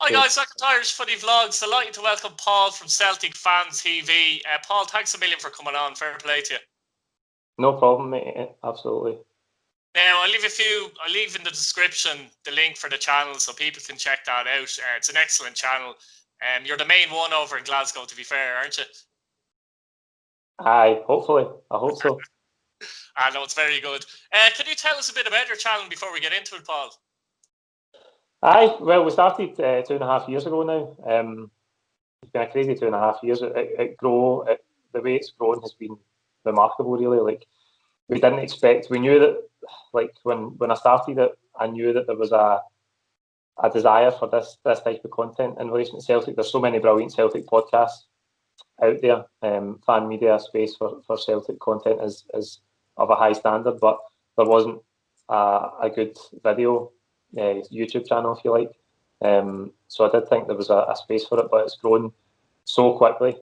Hi guys, welcome to Irish Footy Vlogs. Delighted to welcome Paul from Celtic Fan TV. Paul, thanks a million for coming on. Fair play to you. No problem, mate. Absolutely. Now, I'll leave in the description the link for the channel so people can check that out. It's an excellent channel. You're the main one over in Glasgow, to be fair, aren't you? Aye, hopefully. I hope so. I know, it's very good. Can you tell us a bit about your channel before we get into it, Paul? Aye, well, we started 2.5 years ago now. It's been a crazy 2.5 years. The way it's grown has been remarkable, really. Like, we didn't expect. We knew that, like, when I started it, I knew that there was a desire for this type of content in relation to Celtic. There's so many brilliant Celtic podcasts out there. Fan media space for Celtic content is of a high standard, but there wasn't a good video YouTube channel, if you like. So I did think there was a space for it, but it's grown so quickly.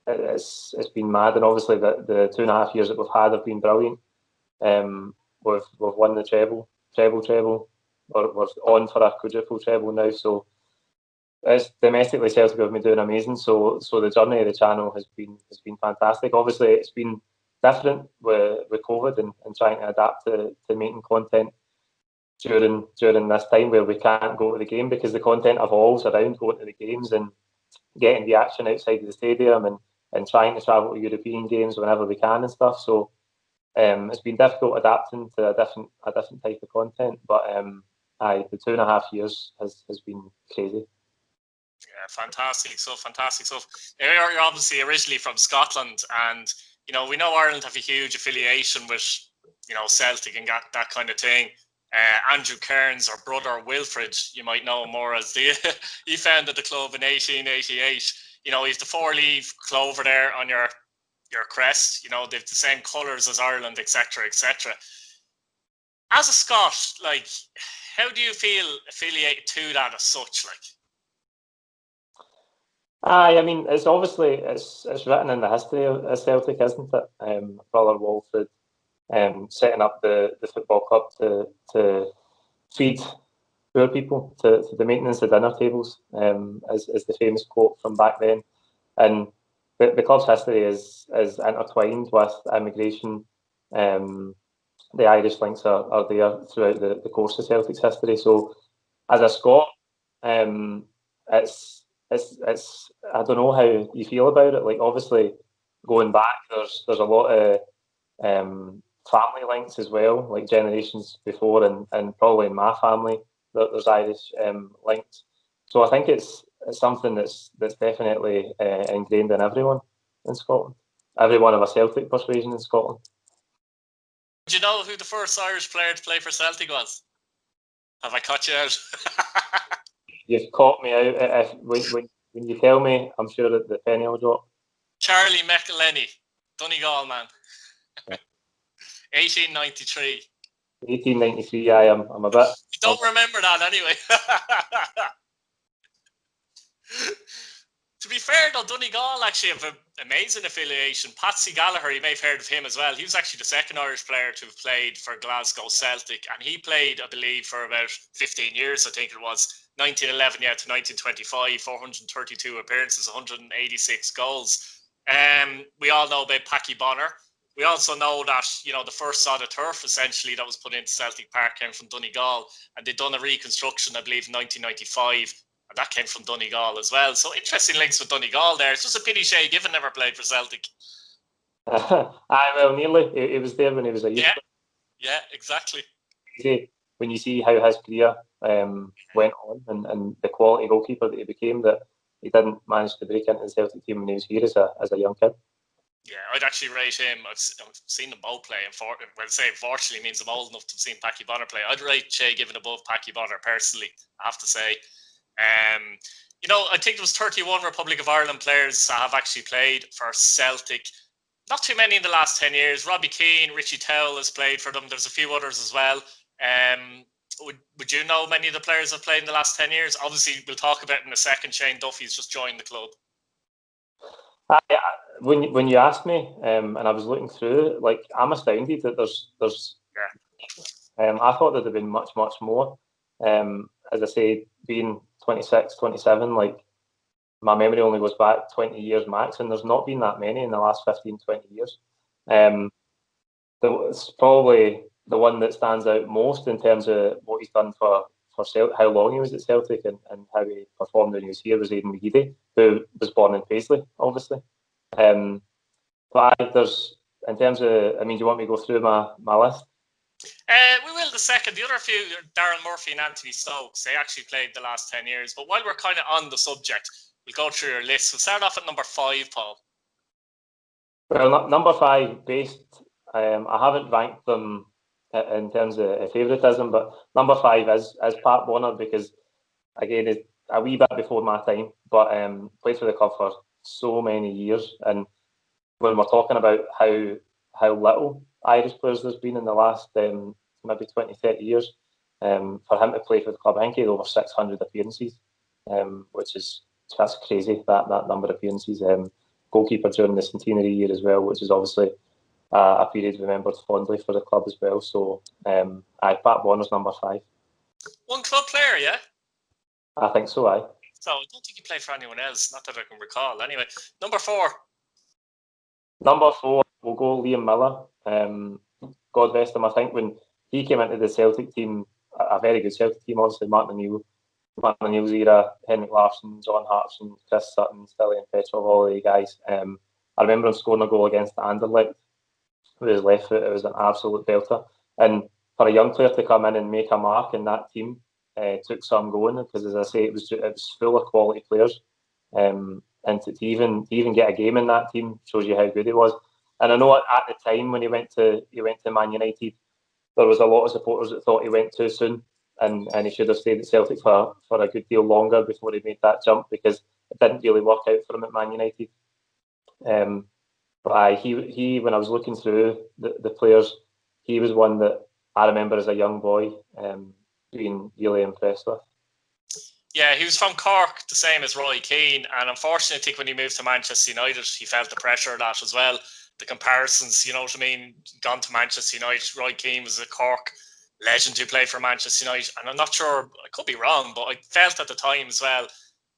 It's been mad, and obviously the 2.5 years that we've had have been brilliant. We've won the treble. We're on for a quadruple treble now. So it's domestically, Celtic have been doing amazing. So the journey of the channel has been fantastic. Obviously, it's been different with COVID and trying to adapt to making content during this time where we can't go to the game, because the content evolves around going to the games and getting the action outside of the stadium and trying to travel to European games whenever we can and stuff. So it's been difficult adapting to a different type of content, but the 2.5 years has been crazy. Yeah, fantastic stuff. You're obviously originally from Scotland, and we know Ireland have a huge affiliation with Celtic and that kind of thing. Andrew Kearns, or brother Wilfred, you might know him more as he founded the club in 1888. He's the 4-leaf clover there on your crest. They've the same colours as Ireland, etc., etc. As a Scot, like, how do you feel affiliated to that as such? Like, I mean, it's obviously it's written in the history of Celtic, isn't it? Brother Wilfred setting up the football club to feed poor people, to the maintenance of dinner tables, is the famous quote from back then. And the club's history is intertwined with immigration. The Irish links are there throughout the course of Celtic's history. So as a Scot, it's I don't know how you feel about it. Like, obviously, going back, there's a lot of family links as well, like generations before, and probably in my family there's Irish links. So I think it's something that's definitely ingrained in everyone in Scotland. Everyone of a Celtic persuasion in Scotland. Do you know who the first Irish player to play for Celtic was? Have I caught you out? You've caught me out. When you tell me, I'm sure that the penny will drop. Charlie McElhenney, Donegal man. 1893. 1893. I'm a bit. You don't remember that anyway. To be fair though, Donegal actually have an amazing affiliation. Patsy Gallagher, you may have heard of him as well. He was actually the second Irish player to have played for Glasgow Celtic, and he played, I believe, for about 15 years, I think it was. 1911 to 1925, 432 appearances, 186 goals. We all know about Packy Bonner. We also know that, the first sod of turf, essentially, that was put into Celtic Park came from Donegal, and they'd done a reconstruction, I believe, in 1995, and that came from Donegal as well. So interesting links with Donegal there. It's just a pity Shay Given never played for Celtic. Well, nearly. He was there when he was a youth. Yeah, exactly. When you see how his career went on and the quality goalkeeper that he became, that he didn't manage to break into the Celtic team when he was here as a young kid. Yeah, I'd actually rate him. I've seen them both play. Unfortunately means I'm old enough to have seen Packy Bonner play. I'd rate Shay Given above Packy Bonner personally, I have to say. I think there was 31 Republic of Ireland players that have actually played for Celtic. Not too many in the last 10 years. Robbie Keane, Richie Towell has played for them. There's a few others as well. Would you know many of the players that have played in the last 10 years? Obviously, we'll talk about it in a second. Shane Duffy's just joined the club. When you asked me, and I was looking through, like, I'm astounded that there's. I thought there'd have been much more. as I say, being 26, 27, like, my memory only goes back 20 years max, and there's not been that many in the last 15, 20 years. It's probably the one that stands out most in terms of what he's done for Celtic, how long he was at Celtic, and how he performed when he was here, was Aidan McGeady, who was born in Paisley, obviously. But there's, in terms of, I mean, do you want me to go through my list? We will the second. The other few, Darren Murphy and Anthony Stokes, they actually played the last 10 years. But while we're kind of on the subject, we'll go through your list. We'll start off at number 5, Paul. Well, number 5, based, I haven't ranked them in terms of favouritism, but number 5 is Pat Bonner, because, again, it's a wee bit before my time, but played for the club for so many years. And when we're talking about how little Irish players there's been in the last maybe 20, 30 years, for him to play for the club, I think he had over 600 appearances, which is, that's crazy, that number of appearances. Goalkeeper during the centenary year as well, which is obviously a period remembered fondly for the club as well. So, Pat Bonner's number 5. One club player, yeah? I think so, aye. So, I don't think he played for anyone else, not that I can recall. Anyway, number 4. Number 4, we'll go Liam Miller. God rest him. I think when he came into the Celtic team, a very good Celtic team, obviously, Martin O'Neill's era, Henrik Larsson, John Hartson, Chris Sutton, Stilian Petrov, all of the guys. I remember him scoring a goal against Anderlecht with his left foot. It was an absolute belter. And for a young player to come in and make a mark in that team, took some going, because, as I say, it was full of quality players. And to even get a game in that team shows you how good he was. And I know at the time when he went to Man United, there was a lot of supporters that thought he went too soon, and he should have stayed at Celtic for a good deal longer before he made that jump, because it didn't really work out for him at Man United. But he when I was looking through the players, he was one that I remember as a young boy being really impressed with. Yeah, he was from Cork, the same as Roy Keane, and unfortunately, I think when he moved to Manchester United, he felt the pressure of that as well. The comparisons, you know what I mean? Gone to Manchester United, Roy Keane was a Cork legend who played for Manchester United, and I'm not sure, I could be wrong, but I felt at the time as well,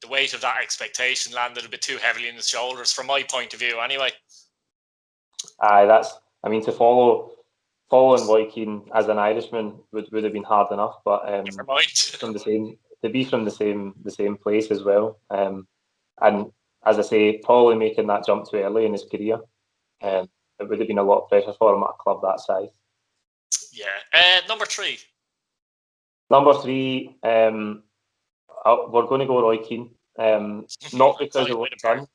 the weight of that expectation landed a bit too heavily on his shoulders, from my point of view, anyway. Aye, to following Roy Keane as an Irishman would have been hard enough, but Never mind. to be from the same place as well, and as I say, probably making that jump too early in his career, it would have been a lot of pressure for him at a club that size. Yeah. Number 3. Number 3, we're going to go Roy Keane, not because of what he's done.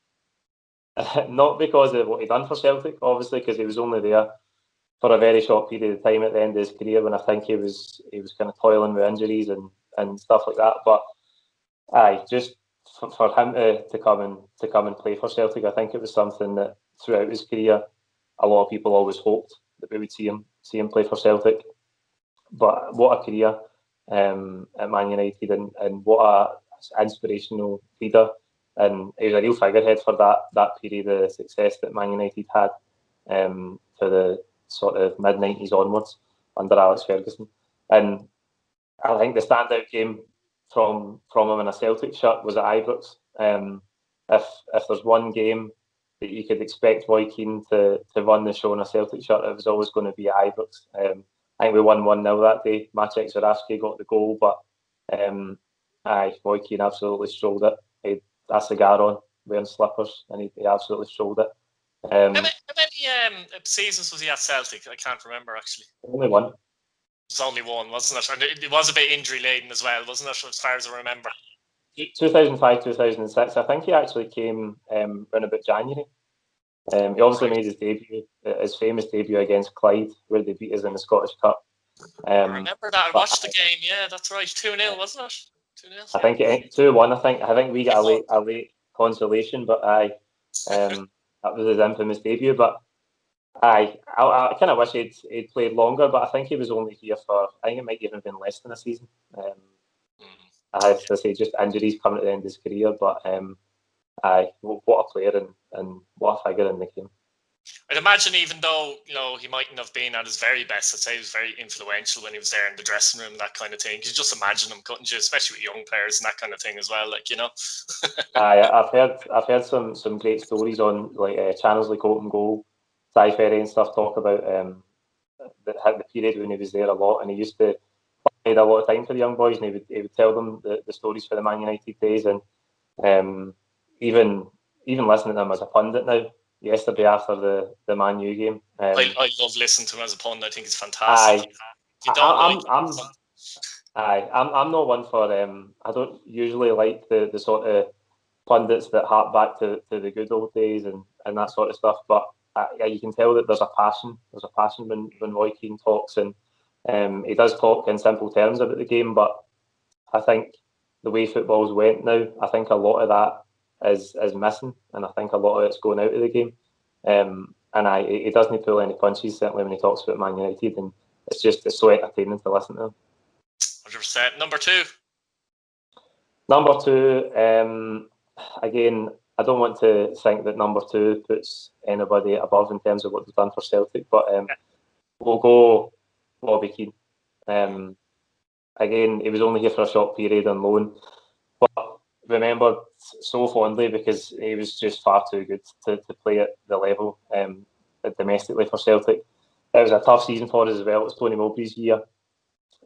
Not because of what he done for Celtic, obviously, because he was only there for a very short period of time at the end of his career, when I think he was kind of toiling with injuries and stuff like that. But just for him to come and play for Celtic, I think it was something that throughout his career, a lot of people always hoped that we would see him play for Celtic. But what a career at Man United, and what a inspirational leader. And he was a real figurehead for that period of success that Man United had for the sort of mid-90s onwards under Alex Ferguson. And I think the standout game from him in a Celtic shirt was at Ibrox. If there's one game that you could expect Roy Keane to run the show in a Celtic shirt, it was always going to be at Ibrox. I think we won 1-0 that day. Maciek Zurawski got the goal, but Roy Keane absolutely strolled it. He had a cigar on, wearing slippers, and he absolutely strolled it. How many seasons was he at Celtic? I can't remember, actually. Only one. It was only one, wasn't it? And it was a bit injury-laden as well, wasn't it, as far as I remember? 2005, 2006. I think he actually came around about January. He obviously made his famous debut against Clyde, where they beat us in the Scottish Cup. I remember that. I watched the game. Yeah, that's right. 2-0, wasn't it? 2-0. I think it 2-1. I think we got a late consolation, but that was his infamous debut. But I kind of wish he'd played longer, but I think he was only here for, I think it might even have been less than a season. I have to say, just injuries coming at the end of his career, but what a player and what a figure in the game. I'd imagine even though, he mightn't have been at his very best, I'd say he was very influential when he was there in the dressing room, that kind of thing. You could just imagine him cutting you, especially with young players and that kind of thing as well, I've heard some great stories on channels like Open Goal, Ty Ferry and stuff talk about the period when he was there a lot, and he used to provide a lot of time for the young boys, and he would tell them the stories for the Man United days, and even listening to him as a pundit now. Yesterday after the Man U game, I love listening to him as a pundit. I think he's fantastic. I'm not one for I don't usually like the sort of pundits that hark back to the good old days and that sort of stuff, but you can tell that there's a passion when Roy Keane talks, and he does talk in simple terms about the game, but I think the way football's went now, I think a lot of that is missing, and I think a lot of it's going out of the game, and he doesn't pull any punches, certainly when he talks about Man United, and it's so entertaining to listen to him. 100%. Number two, again, I don't want to think that number two puts anybody above in terms of what they've done for Celtic, but we'll go Robbie Keane. Again, he was only here for a short period on loan, but remembered so fondly because he was just far too good to play at the level domestically for Celtic. It was a tough season for us as well. It was Tony Mowbray's year.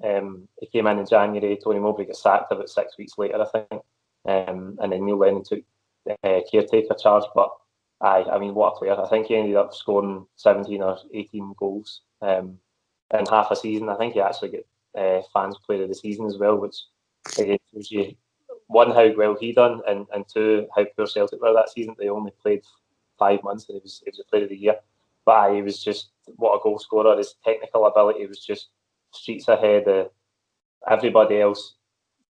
He came in January. Tony Mowbray got sacked about 6 weeks later, I think, and then Neil Lennon took caretaker charge. But I mean, what a player! I think he ended up scoring 17 or 18 goals in half a season. I think he actually got fans player of the season as well, which again shows you, one, how well he done, and two, how poor Celtic were that season. They only played 5 months, and he was a player of the year. But he was just, what a goal scorer! His technical ability was just streets ahead of everybody else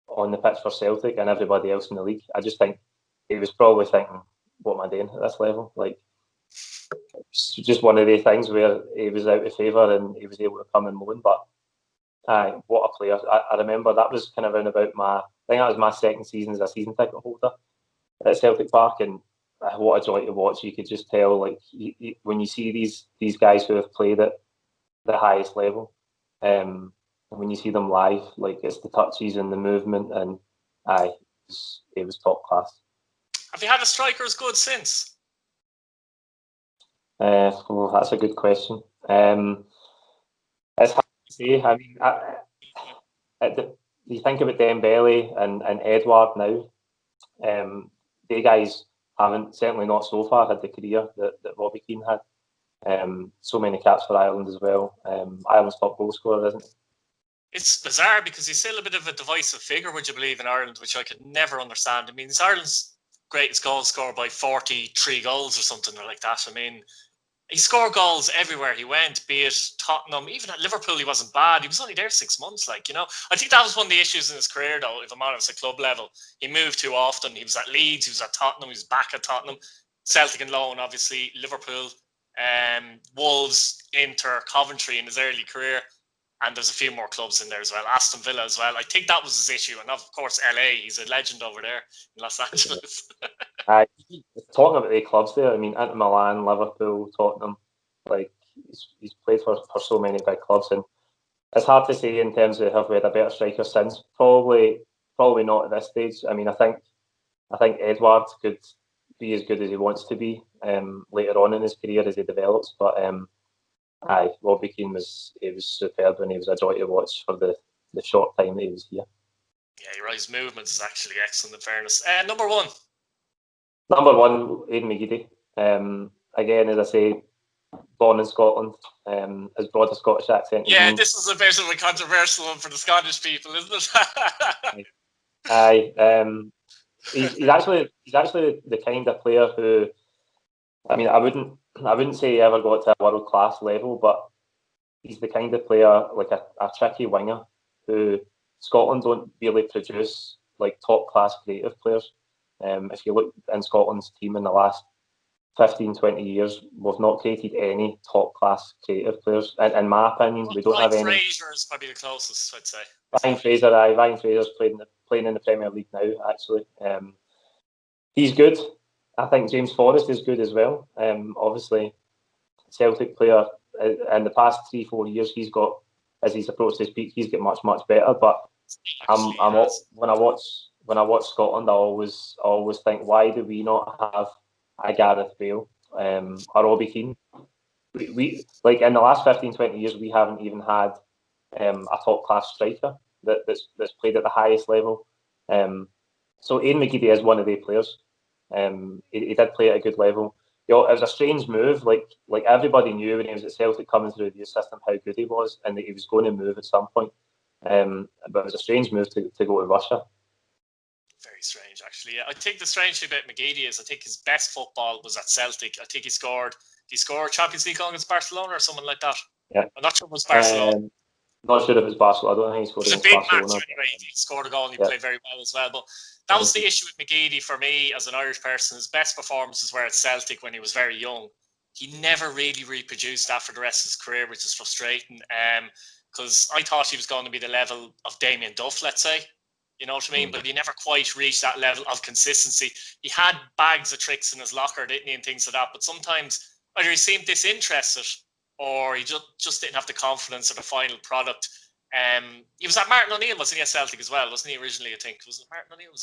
on the pitch for Celtic and everybody else in the league. I just think he was probably thinking, what am I doing at this level? Like, it's just one of the things where he was out of favour and he was able to come and loan. But what a player. I remember that was kind of around about I think that was my second season as a season ticket holder at Celtic Park, and what a joy to watch. You could just tell, like, when you see these guys who have played at the highest level, when you see them live, like, it's the touches and the movement, and it was top class. Have you had a striker as good since? Well, that's a good question. It's hard to say. I mean, you think about Dembele and Edouard now. They guys haven't, certainly not so far, had the career that Robbie Keane had. So many caps for Ireland as well. Ireland's top goal scorer, isn't he? It's bizarre because he's still a bit of a divisive figure, would you believe, in Ireland, which I could never understand. I mean, it's Ireland's greatest goal scorer by 43 goals or something like that. I mean, he scored goals everywhere he went, be it Tottenham, even at Liverpool. He wasn't bad. He was only there 6 months, I think that was one of the issues in his career, though, if I'm honest, at club level. He moved too often. He was at Leeds, he was at Tottenham, he was back at Tottenham, Celtic and loan, obviously, Liverpool, Wolves, Inter, Coventry in his early career. And there's a few more clubs in there as well, Aston Villa as well. I think that was his issue. And of course, LA, he's a legend over there in Los Angeles. Talking about the clubs there, I mean, Inter Milan, Liverpool, Tottenham, like, he's played for so many big clubs, and it's hard to say in terms of have we had a better striker since. Probably not at this stage. I mean, I think Edouard could be as good as he wants to be later on in his career as he develops, but Robbie Keane was superb, and he was a joy to watch for the short time that he was here. Yeah, you're right. His movements is actually excellent, in fairness. Number one, Aidan McGeady. Again, as I say, born in Scotland, has brought a Scottish accent. Yeah, this is a bit of a controversial one for the Scottish people, isn't it? He's actually the kind of player who, I mean, I wouldn't say he ever got to a world class level, but he's the kind of player, like a tricky winger, who Scotland don't really produce, like, top class creative players. If you look in Scotland's team in the last 15, 20 years, we've not created any top class creative players. In my opinion, we don't have any. Ryan Fraser is probably the closest, I'd say. Ryan Fraser's playing in the Premier League now, actually. He's good. I think James Forrest is good as well. Obviously, Celtic player in the past 3-4 years. He's got, as he's approached his peak, he's got much better. But when I watch Scotland, I always think, why do we not have a Gareth Bale or Robbie Keane? We like in the last 15-20 years, we haven't even had a top class striker that's played at the highest level. So Ian McGeady is one of their players. He did play at a good level. It was a strange move. Like everybody knew when he was at Celtic coming through the system how good he was, and that he was going to move at some point. But it was a strange move to go to Russia. Very strange, actually. Yeah. I think the strange thing about McGeady is I think his best football was at Celtic. I think he scored Champions League goal against Barcelona or something like that. Yeah. I'm not sure if it was Barcelona. Not sure if it was Barcelona. I don't think he scored against Barcelona. It was a big match anyway. He scored a goal and he played very well as well. But that was the issue with McGeady for me as an Irish person. His best performances were at Celtic when he was very young. He never really reproduced that for the rest of his career, which is frustrating. Because I thought he was going to be the level of Damien Duff, let's say. You know what I mean? But he never quite reached that level of consistency. He had bags of tricks in his locker, didn't he, and things like that. But sometimes either he seemed disinterested or he just didn't have the confidence of the final product. He was at Martin O'Neill, wasn't he, at Celtic as well? Wasn't he originally, I think? Was it Martin O'Neill?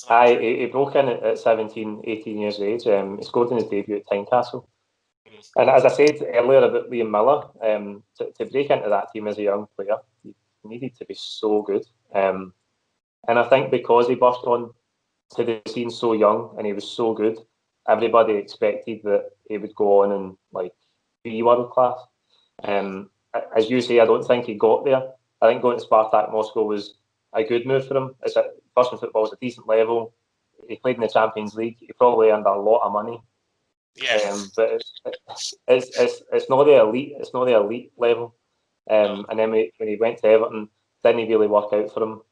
He broke in at 17, 18 years of age. He scored in his debut at Tynecastle. And as I said earlier about Liam Miller, to break into that team as a young player, he needed to be so good. And I think because he burst on to the scene so young and he was so good, everybody expected that he would go on and be world class. As you say, I don't think he got there. I think going to Spartak Moscow was a good move for him. Russian football is a decent level. He played in the Champions League. He probably earned a lot of money. Yeah. But it's not the elite. It's not the elite level. And then when he went to Everton, didn't really work out for him.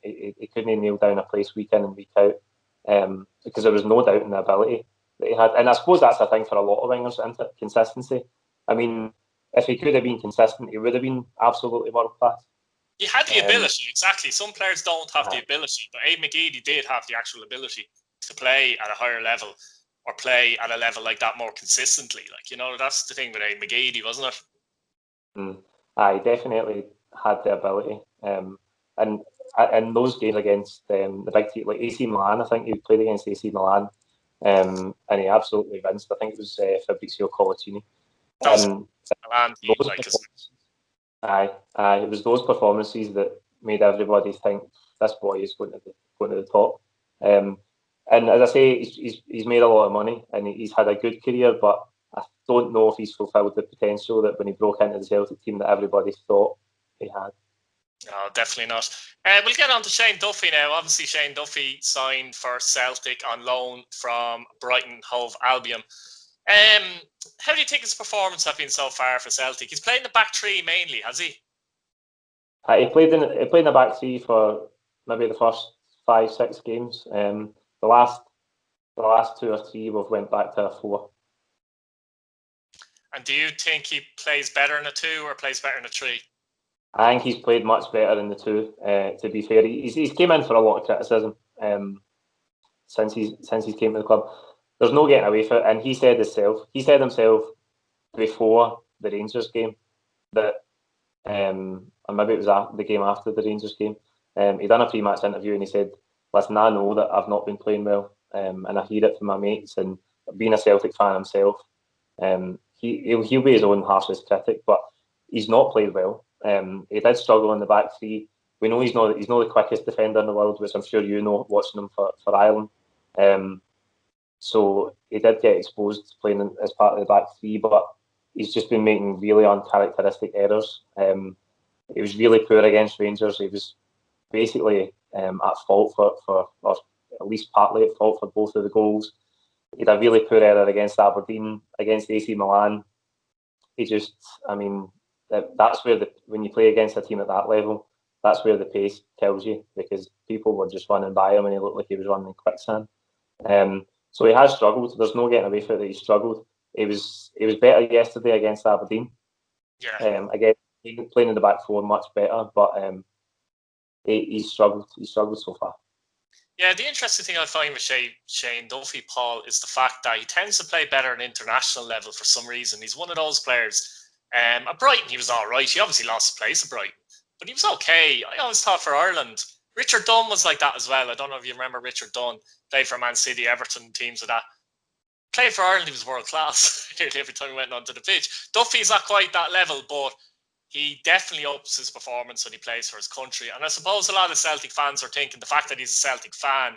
He couldn't nail down a place week in and week out because there was no doubt in the ability that he had. And I suppose that's a thing for a lot of wingers, isn't it? Consistency. I mean, if he could have been consistent, he would have been absolutely world class. He had the ability, exactly. Some players don't have the ability, but Abe McGeady did have the actual ability to play at a higher level or play at a level like that more consistently. That's the thing with Abe McGeady, wasn't it? He definitely had the ability. And in those games against the big team, like AC Milan, I think he played against AC Milan, and he absolutely rinsed. I think it was Fabrizio Colacini. It was those performances that made everybody think this boy is going to the top. And as I say, he's made a lot of money and he's had a good career, but I don't know if he's fulfilled the potential that when he broke into the Celtic team that everybody thought he had. No, definitely not. We'll get on to Shane Duffy now. Obviously, Shane Duffy signed for Celtic on loan from Brighton Hove Albion. How do you think his performance has been so far for Celtic? He's played in the back three mainly, has he? He played in the back three for maybe the first 5-6 games. The last 2 or 3 we've went back to a 4. And do you think he plays better in a 2 or plays better in a 3? I think he's played much better in the 2. To be fair, he's came in for a lot of criticism since he's came to the club. There's no getting away from it, and he said himself before the Rangers game that, and maybe it was the game after the Rangers game, he done a pre-match interview and he said, "Listen, I know that I've not been playing well, and I hear it from my mates, and being a Celtic fan himself, he'll be his own harshest critic, but he's not played well. He did struggle in the back three. We know he's not the quickest defender in the world, which I'm sure you know watching him for Ireland. So he did get exposed playing as part of the back three, but he's just been making really uncharacteristic errors. He was really poor against Rangers. He was basically at fault for or at least partly at fault for both of the goals. He had a really poor error against Aberdeen, against AC Milan. That's where when you play against a team at that level, that's where the pace kills you, because people were just running by him and he looked like he was running in quicksand. So he has struggled. There's no getting away from it that he struggled. He was better yesterday against Aberdeen. Yeah. Again, playing in the back four much better, but he struggled. He struggled so far. Yeah, the interesting thing I find with Shane Duffy, Paul, is the fact that he tends to play better at international level for some reason. He's one of those players. At Brighton, he was all right. He obviously lost his place at Brighton, but he was okay. I always thought for Ireland, Richard Dunn was like that as well. I don't know if you remember Richard Dunn, played for Man City, Everton, teams of that. Played for Ireland, he was world class every time he went onto the pitch. Duffy's not quite that level, but he definitely ups his performance when he plays for his country. And I suppose a lot of Celtic fans are thinking the fact that he's a Celtic fan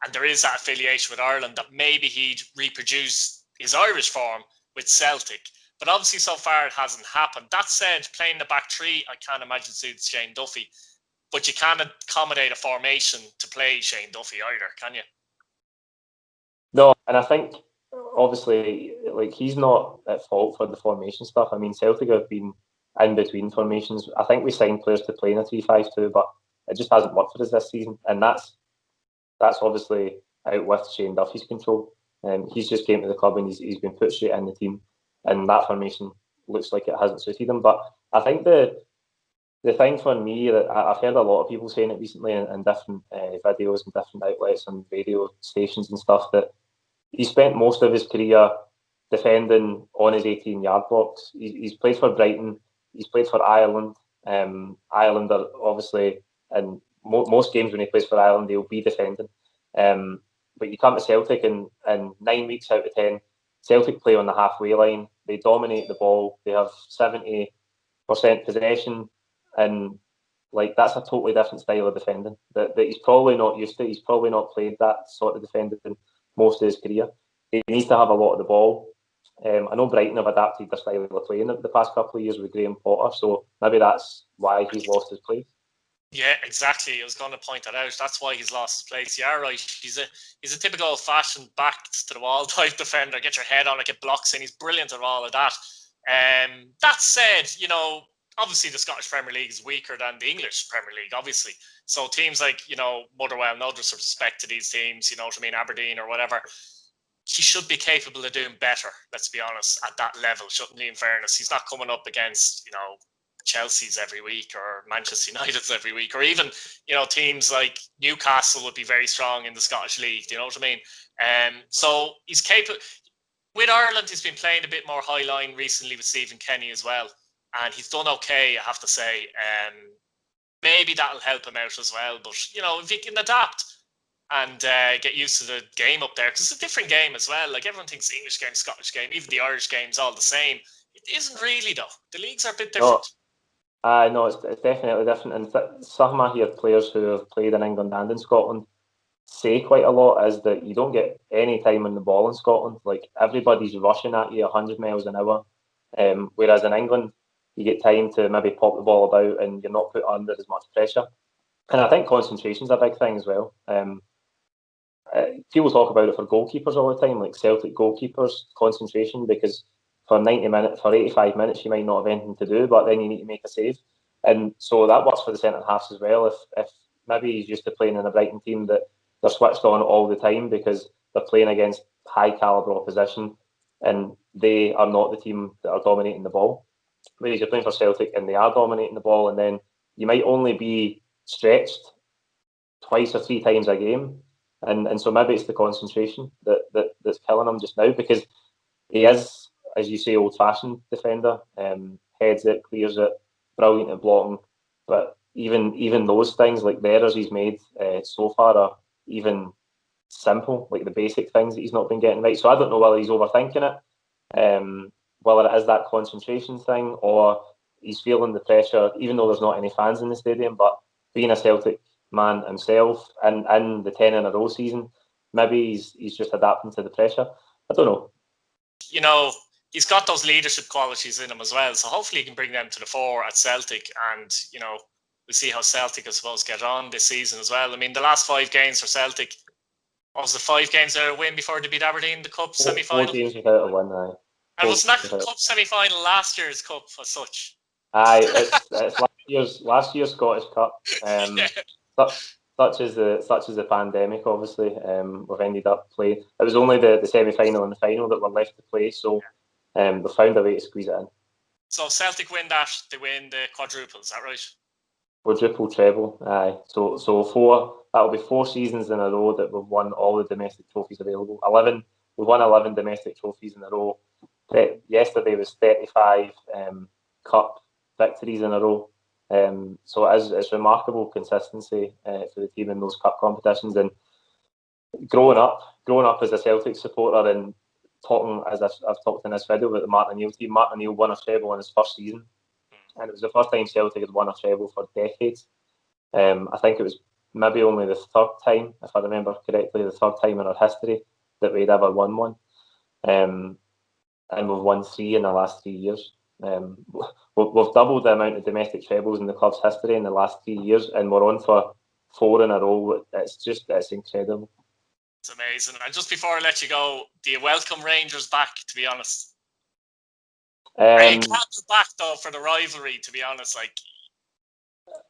and there is that affiliation with Ireland, that maybe he'd reproduce his Irish form with Celtic. But obviously, so far it hasn't happened. That said, playing the back three, I can't imagine suits Shane Duffy. But you can't accommodate a formation to play Shane Duffy either, can you? No, and I think obviously, like, he's not at fault for the formation stuff. I mean, Celtic have been in between formations. I think we signed players to play in a 3-5-2, but it just hasn't worked for us this season, and that's obviously out with Shane Duffy's control. He's just came to the club and he's been put straight in the team, and that formation looks like it hasn't suited him. But I think the thing for me that I've heard a lot of people saying it recently in different videos and different outlets and radio stations and stuff, that he spent most of his career defending on his 18-yard box. He's played for Brighton, he's played for Ireland. Ireland are obviously, in most games when he plays for Ireland, he'll be defending. But you come to Celtic, and 9 weeks out of 10, Celtic play on the halfway line. They dominate the ball. They have 70% possession, and like, that's a totally different style of defending that he's probably not used to. He's probably not played that sort of defending most of his career. He needs to have a lot of the ball. I know Brighton have adapted their style of playing the past couple of years with Graham Potter, so maybe that's why he's lost his place. Yeah, exactly. I was going to point that out. That's why he's lost his place. Yeah, right. He's a typical old-fashioned back to the wall type defender. Get your head on it, get blocks in. He's brilliant at all of that. That said, obviously the Scottish Premier League is weaker than the English Premier League, obviously. So teams like, Motherwell, no disrespect to these teams, Aberdeen or whatever, he should be capable of doing better, let's be honest, at that level, shouldn't he, in fairness? He's not coming up against, Chelsea's every week or Manchester United's every week, or even, teams like Newcastle would be very strong in the Scottish League, do you know what I mean? So he's capable. With Ireland, he's been playing a bit more high line recently with Stephen Kenny as well, and he's done okay, I have to say. Maybe that'll help him out as well, but, if he can adapt and get used to the game up there, because it's a different game as well. Like, everyone thinks the English game, Scottish game, even the Irish game's all the same. It isn't really, though. The leagues are a bit different. No, it's definitely different. And some I hear players who have played in England and in Scotland say quite a lot is that you don't get any time on the ball in Scotland. Like, everybody's rushing at you 100 miles an hour, whereas in England you get time to maybe pop the ball about and you're not put under as much pressure. And I think concentration's a big thing as well. People talk about it for goalkeepers all the time, like Celtic goalkeepers, concentration, because for 90 minutes, for 85 minutes, you might not have anything to do, but then you need to make a save. And so that works for the centre halves as well. If maybe he's used to playing in a Brighton team that they're switched on all the time because they're playing against high calibre opposition and they are not the team that are dominating the ball. Whereas you're playing for Celtic and they are dominating the ball, and then you might only be stretched twice or three times a game. And so maybe it's the concentration that's killing him just now, because he is, as you say, old-fashioned defender. Heads it, clears it, brilliant at blocking. But even those things, like the errors he's made so far, are even simple, like the basic things that he's not been getting right. So I don't know whether he's overthinking it, whether it is that concentration thing, or he's feeling the pressure, even though there's not any fans in the stadium. But being a Celtic man himself and the 10 in a row season, maybe he's just adapting to the pressure. I don't know. He's got those leadership qualities in him as well, so hopefully he can bring them to the fore at Celtic, and we'll see how Celtic, I suppose, get on this season as well. I mean, the last 5 games for Celtic, what was the 5 games they win before they beat Aberdeen in the Cup semi-final? 4 games without a win, aye. And was not the Cup semi-final last year's Cup as such? Aye, it's last year's Scottish Cup. Yeah. Such as the pandemic, obviously, we've ended up playing. It was only the semi-final and the final that were left to play, so they found a way to squeeze it in. So if Celtic win that, they win the quadruple, is that right? Quadruple treble, aye. So that'll be 4 seasons in a row that we've won all the domestic trophies available. 11. We've won 11 domestic trophies in a row. Yesterday was 35 cup victories in a row. So it's remarkable consistency for the team in those cup competitions. And growing up as a Celtic supporter and talking, as I've talked in this video about the Martin O'Neill team, Martin O'Neill won a treble in his first season, and it was the first time Celtic had won a treble for decades. I think it was maybe only the third time, if I remember correctly, the third time in our history that we'd ever won one. And we've won 3 in the last 3 years. We've doubled the amount of domestic trebles in the club's history in the last 3 years, and we're on for 4 in a row. It's incredible. It's amazing. And just before I let you go, do you welcome Rangers back, to be honest? You can't go back, though, for the rivalry, to be honest.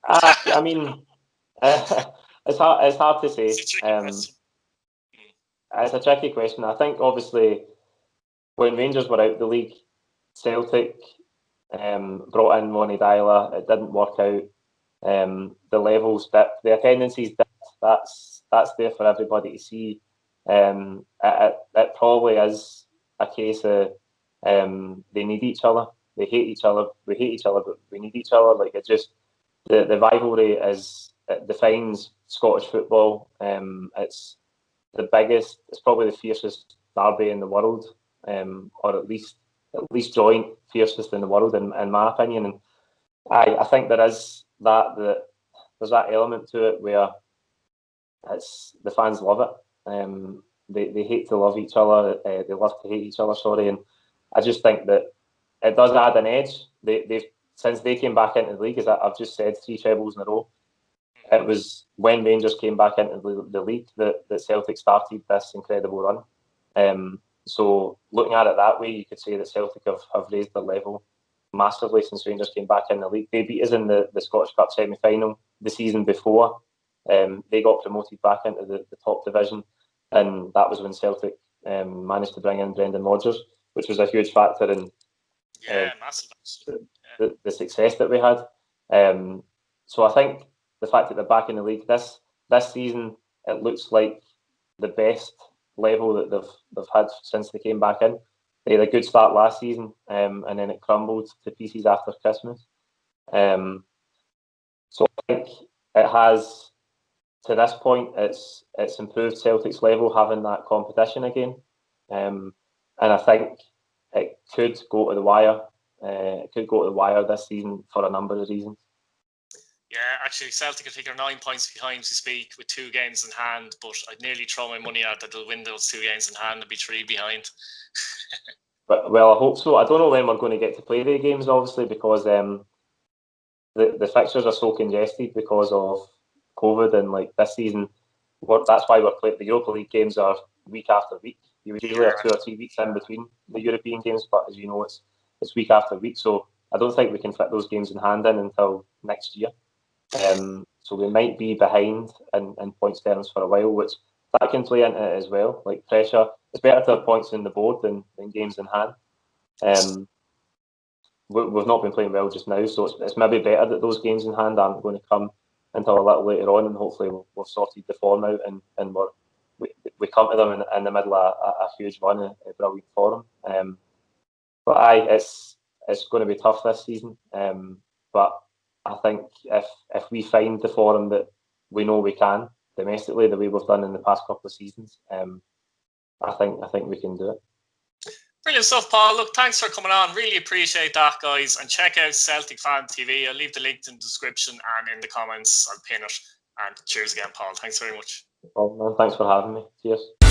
I mean, it's hard to say. It's a tricky question. It's a tricky question. I think, obviously, when Rangers were out the league, Celtic brought in Ronnie Dyler. It didn't work out. The levels dipped. The attendances dipped. That's there for everybody to see. It probably is a case of they need each other. They hate each other. We hate each other, but we need each other. Like, it just the rivalry it defines Scottish football. It's the biggest. It's probably the fiercest derby in the world, or at least joint fiercest in the world, in my opinion. And I think there is there's that element to it where the fans love it. They hate to love each other. They love to hate each other. Sorry, and I just think that it does add an edge. They've since they came back into the league, as I've just said, 3 trebles in a row. It was when Rangers came back into the league that Celtic started this incredible run. So looking at it that way, you could say that Celtic have raised their level massively since Rangers came back in the league. They beat us in the Scottish Cup semi-final the season before. They got promoted back into the top division, and that was when Celtic managed to bring in Brendan Rodgers, which was a huge factor in massive. The success that we had. So I think the fact that they're back in the league this season, it looks like the best level that they've had since they came back in. They had a good start last season, and then it crumbled to pieces after Christmas. So I think it has, to this point, it's improved Celtic's level having that competition again, and I think it could go to the wire. It could go to the wire this season for a number of reasons. Yeah, actually, Celtic, I think, are 9 points behind to speak with 2 games in hand, but I'd nearly throw my money out that they'll win those 2 games in hand and be 3 behind. Well, I hope so. I don't know when we're going to get to play the games, obviously, because the fixtures are so congested because of COVID, and this season, that's why we're playing. The Europa League games are week after week. You usually have 2 or 3 weeks in between the European games, but as you know, it's week after week. So I don't think we can fit those games in hand until next year. So we might be behind in points terms for a while, which that can play into it as well. Like pressure, it's better to have points in the board than games in hand. We've not been playing well just now, so it's maybe better that those games in hand aren't going to come until a little later on, and hopefully we've sorted the form out and we come to them in the middle of a huge run, a brilliant form. But it's going to be tough this season. But I think if we find the form that we know we can domestically, the way we've done in the past couple of seasons, I think we can do it. Brilliant stuff, Paul. Look, thanks for coming on. Really appreciate that, guys. And check out Celtic Fan TV. I'll leave the link in the description and in the comments. I'll pin it. And cheers again, Paul. Thanks very much. Well, man, thanks for having me. Cheers.